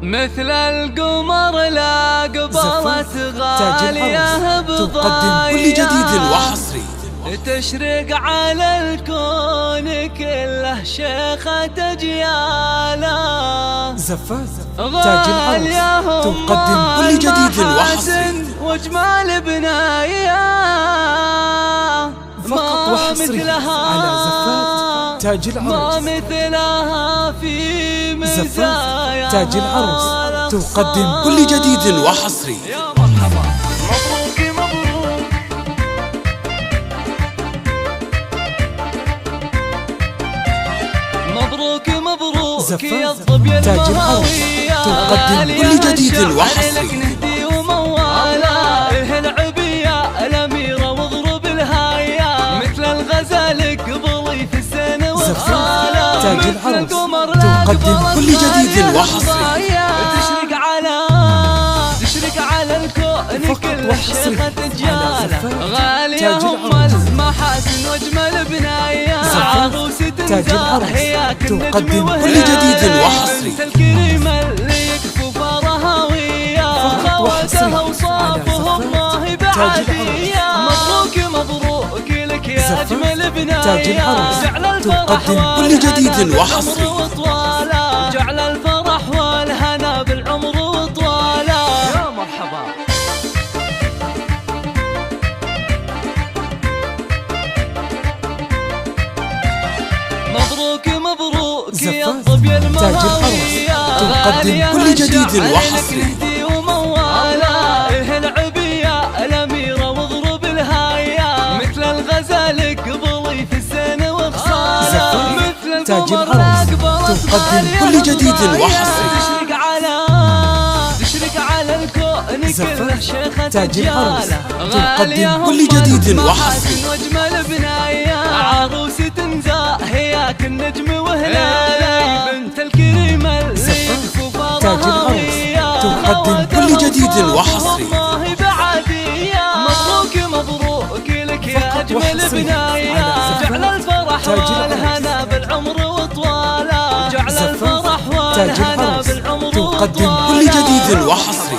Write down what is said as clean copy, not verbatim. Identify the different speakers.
Speaker 1: مثل القمر لا قبلت غالية
Speaker 2: تقدم كل جديد وحصري،
Speaker 1: تشرق على الكون كله شيخة أجياله.
Speaker 2: زفاف تاج العرس تقدم كل جديد وحصري
Speaker 1: واجمال بنايا
Speaker 2: فقط وحصري على زفاف تاج العرس.
Speaker 1: ما مثلها في مزايا
Speaker 2: تاج العرس تقدم كل جديد وحصري.
Speaker 1: يا مرحبا مبروك مبروك مبروك مبروك يا الظبي
Speaker 2: تاج العرس تقدم كل جديد وحصري.
Speaker 1: نهدي وموالا العبي يا الأميرة واضرب الهايا مثل الغزال قبلي في السنة والصالة.
Speaker 2: تاج العرس تقدم كل جديد وحصري.
Speaker 1: تشرق على الكون كل شيخة رجالة غالية هم المحاسن واجمل بنايا عروسة زاهية
Speaker 2: تقدم كل جديد وحصري.
Speaker 1: الكريمة اللي يكفو فرها ويا خواتها وصافهم ما هي بعادية. مبروك مبروك لك يا أجمل بنايا جعل الفرح
Speaker 2: كل جديد وحصري.
Speaker 1: جعل الفرح والهنا بالعمر وطوالا. يا مرحبا مبروك مبروك يا الظبي المهاوية
Speaker 2: تقدم كل جديد وحصري.
Speaker 1: وموالا العبي يا الأميرة واضرب الهايا مثل الغزال قبلي في السنة وخصالة مثل
Speaker 2: تاج العرس تقدم كل جديد وحصري.
Speaker 1: تشرق على الكون كله شيخة
Speaker 2: تاج العرس
Speaker 1: تقدم
Speaker 2: كل جديد وحصري.
Speaker 1: واجمل بنايا عروسة زاهية كالنجم وهلالة بنت الكريمة اللي يكفو
Speaker 2: تاج العرس تقدم كل جديد وحصري.
Speaker 1: ما هي بعادية. مبروك مبروك لك يا أجمل بنايا جعل الفرح والهنا بالعمر وطوالا. جعل الفرح والهنا بالعمر وطوالا.
Speaker 2: تقدم كل جديد وحصري.